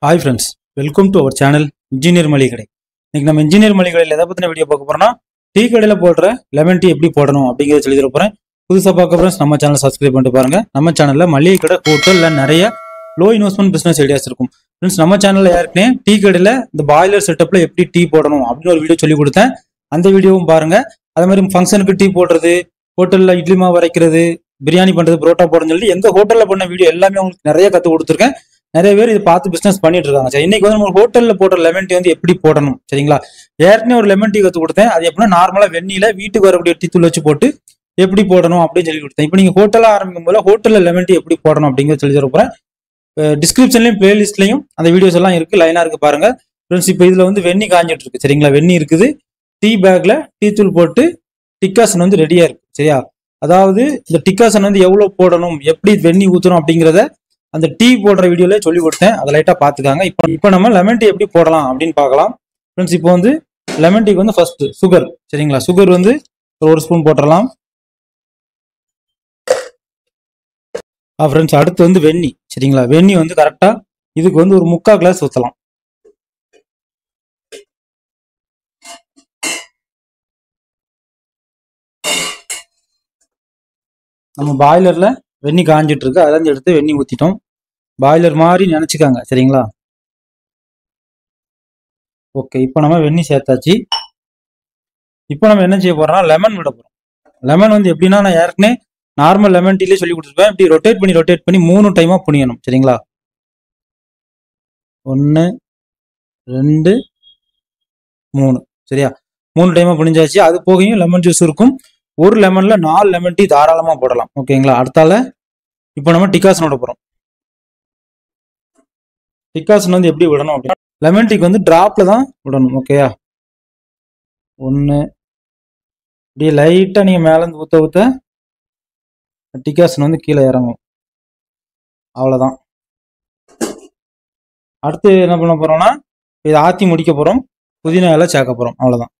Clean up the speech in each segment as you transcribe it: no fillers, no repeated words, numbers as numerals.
Hi friends, welcome to our channel Engineer Malikadai. இன்னைக்கு நம்ம engineer மளிகையில் எதை பத்தின வீடியோ பார்க்க போறோம்னா டீ கடையில் போடுற லெமன் டீ எப்படி போடணும் அப்படிங்கறத சொல்லி தர போறேன். புதுசா பார்க்க போறோம் நம்ம சேனலை சப்ஸ்கிரைப் பண்ணிட்டு பாருங்க. நம்ம சேனல்ல மளிகை கடை, ஹோட்டல்ல நிறைய லோ இன்வெஸ்ட்மெண்ட் பிசினஸ் ஐடியாஸ் இருக்கும். ஃப்ரெண்ட்ஸ், நம்ம சேனல்ல ஏற்கனவே டீ கடையில இந்த பாய்லர் செட்டப்ல எப்படி டீ போடணும் அப்படின்னு ஒரு வீடியோ சொல்லி கொடுத்தேன். அந்த வீடியோவும் பாருங்க. அதே மாதிரி ஃபங்க்ஷனுக்கு டீ போடுறது, ஹோட்டல்ல இட்லி மாவு அரைக்கிறது, பிரியாணி பண்றது, புரோட்டா போடுறதுன்னு சொல்லி எங்க ஹோட்டல்ல பண்ண வீடியோ எல்லாமே உங்களுக்கு நிறைய கத்து கொடுத்துருக்கேன். நிறைய பேர் இதை பார்த்து பிசினஸ் பண்ணிட்டு இருக்காங்க. சரி, இன்னைக்கு வந்து நம்ம ஹோட்டல்ல போடுற லெமன் டீ வந்து எப்படி போடணும், சரிங்களா? ஏற்கனவே ஒரு லெமன் டீ கத்து கொடுத்தேன். அது எப்படின்னா நார்மலா வெந்நில வீட்டுக்கு வரக்கூடிய டீ தூள் வச்சு போட்டு எப்படி போடணும் அப்படின்னு சொல்லி கொடுத்தேன். இப்போ நீங்க ஹோட்டலா ஆரம்பிக்கும் போது ஹோட்டல்ல லெமன் டீ எப்படி போடணும் அப்படிங்கிறத சொல்லி தர போறேன். டிஸ்கிரிப்ஷன்லயும் பிளேலிஸ்ட்லயும் அந்த வீடியோஸ் எல்லாம் இருக்கு, லைனா இருக்கு பாருங்க. ஃப்ரெண்ட்ஸ், இப்போ இதுல வந்து வெந்நி காஞ்சிட்டு இருக்கு, சரிங்களா? வெந்நி இருக்குது. டீ பேக்ல டீ தூள் போட்டு டிக்காசன் வந்து ரெடியா இருக்கு, சரியா? அதாவது இந்த டிக்காசன் வந்து எவ்வளவு போடணும், எப்படி வெந்நி ஊத்தணும் அப்படிங்கிறத அந்த டீ போடுற வீடியோல சொல்லி கொடுத்தேன். அதை லைட்டா பாத்துக்காங்க. இப்போ நம்ம லெமன் டீ எப்படி போடலாம் அப்படின்னு பார்க்கலாம். ஃப்ரெண்ட்ஸ், இப்போ வந்து லெமன் டீக்கு வந்து ஃபர்ஸ்ட் சுகர், சரிங்களா? சுகர் வந்து ஒரு ஸ்பூன் போட்டுடலாம். ஃப்ரெண்ட்ஸ், அடுத்து வந்து வெந்நி, சரிங்களா? வெந்நி வந்து கரெக்டா இதுக்கு வந்து ஒரு 3/4 கிளாஸ் ஊற்றலாம். நம்ம பாய்லர்ல வெந்நி காஞ்சிட்டு இருக்கு, அதுல இருந்து எடுத்து வெந்நி ஊத்திட்டோம். பாய்லர் மாதிரி நினைச்சுக்காங்க, சரிங்களா? ஓகே, இப்போ நம்ம வெந்நி சேர்த்தாச்சு. இப்போ நம்ம என்ன செய்ய போறோம்னா லெமன் விட போறோம். லெமன் வந்து எப்படின்னா, நான் ஏற்கனவே நார்மல் லெமன் டீலே சொல்லி கொடுத்துருப்பேன். இப்படி ரொட்டேட் பண்ணி 3 டைமா புனியணும், சரிங்களா? 1 2 3, சரியா? 3 டைமா புனிஞ்சாச்சு. அது போகையும் லெமன் ஜூஸ் இருக்கும். ஒரு லெமன்ல 4 லெமன் டீ தாராளமா போடலாம், ஓகேங்களா? அடுத்தால இப்போ நம்ம டிகாசன் விட போறோம். டிகாசன் வந்து எப்படி விடணும் அப்படின்னா, லெமன் டீக்கு வந்து டிராப்ல தான் விடணும், ஓகேயா? 1 இப்படியே லைட்டா நீங்க மேல இருந்து ஊத்த ஊத்த டிகாசன் வந்து கீழே இறங்கும், அவ்வளவுதான். அடுத்து என்ன பண்ண போறோம்னா, இதை ஆத்தி முடிக்க போறோம். புதினா இலை சேர்க்க போறோம், அவ்வளவுதான்.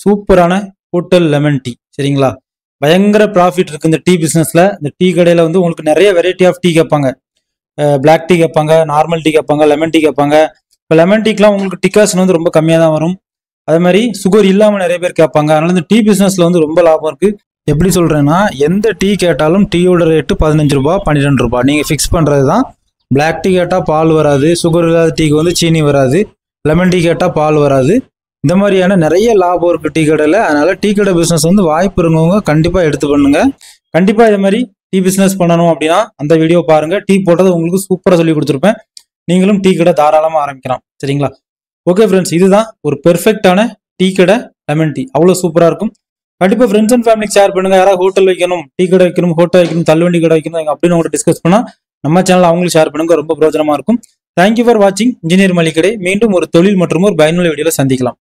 சூப்பரான ஹோட்டல் லெமன் டீ, சரிங்களா? பயங்கர ப்ராஃபிட் இருக்கு இந்த டீ பிசினஸ்ல. இந்த டீ கடையில வந்து உங்களுக்கு நிறைய வெரைட்டி ஆஃப் டீ கேட்பாங்க. பிளாக் டீ கேட்பாங்க, நார்மல் டீ கேட்பாங்க, லெமன் டீ கேட்பாங்க. இப்போ லெமன் டீக்கெலாம் உங்களுக்கு டிகாசன் வந்து ரொம்ப கம்மியாக தான் வரும். அதே மாதிரி சுகர் இல்லாமல் நிறைய பேர் கேட்பாங்க. அதனால இந்த டீ பிசினஸ்ல வந்து ரொம்ப லாபம் இருக்கு. எப்படி சொல்றேன்னா, எந்த டீ கேட்டாலும் டீயோட ரேட்டு 15 ரூபாய் 12 ரூபாய் நீங்க ஃபிக்ஸ் பண்றது தான். பிளாக் டீ கேட்டால் பால் வராது, சுகர் இல்லாத டீக்கு வந்து சீனி வராது, லெமன் டீ கேட்டால் பால் வராது. இந்த மாதிரியான நிறைய லாபம் இருக்கு டீ கடையில். அதனால டீ கடை பிசினஸ் வந்து வாய்ப்பு இருந்தவங்க கண்டிப்பா எடுத்து பண்ணுங்க. கண்டிப்பா இதே மாதிரி டீ பிசினஸ் பண்ணணும் அப்படின்னா அந்த வீடியோ பாருங்க. டீ போட்டது உங்களுக்கு சூப்பரா சொல்லி கொடுத்துருப்பேன். நீங்களும் டீ கடை தாராளமா ஆரம்பிக்கலாம், சரிங்களா? ஓகே ஃப்ரெண்ட்ஸ், இதுதான் ஒரு பெர்ஃபெக்டான டீ கடை லெமன் டீ. அவ்வளவு சூப்பரா இருக்கும். கண்டிப்பா ஃப்ரெண்ட்ஸ் அண்ட் ஃபேமிலிக்கு ஷேர் பண்ணுங்க. யாராவது ஹோட்டல் வைக்கணும், டீ கடை வைக்கணும், ஹோட்டல் வைக்கணும், தள்ளுவண்டி கடை வைக்கணும் அப்படின்னு உங்கள்கிட்ட டிஸ்கஸ் பண்ணா நம்ம சேனல் அவங்களுக்கு ஷேர் பண்ணுங்க, ரொம்ப பிரோஜனமா இருக்கும். தேங்க்யூ ஃபார் வாட்சிங் இன்ஜினியர் மளிகை கடை. மீண்டும் ஒரு தொழில் மற்றும் ஒரு பயனுள்ள வீடியோல சந்திக்கலாம்.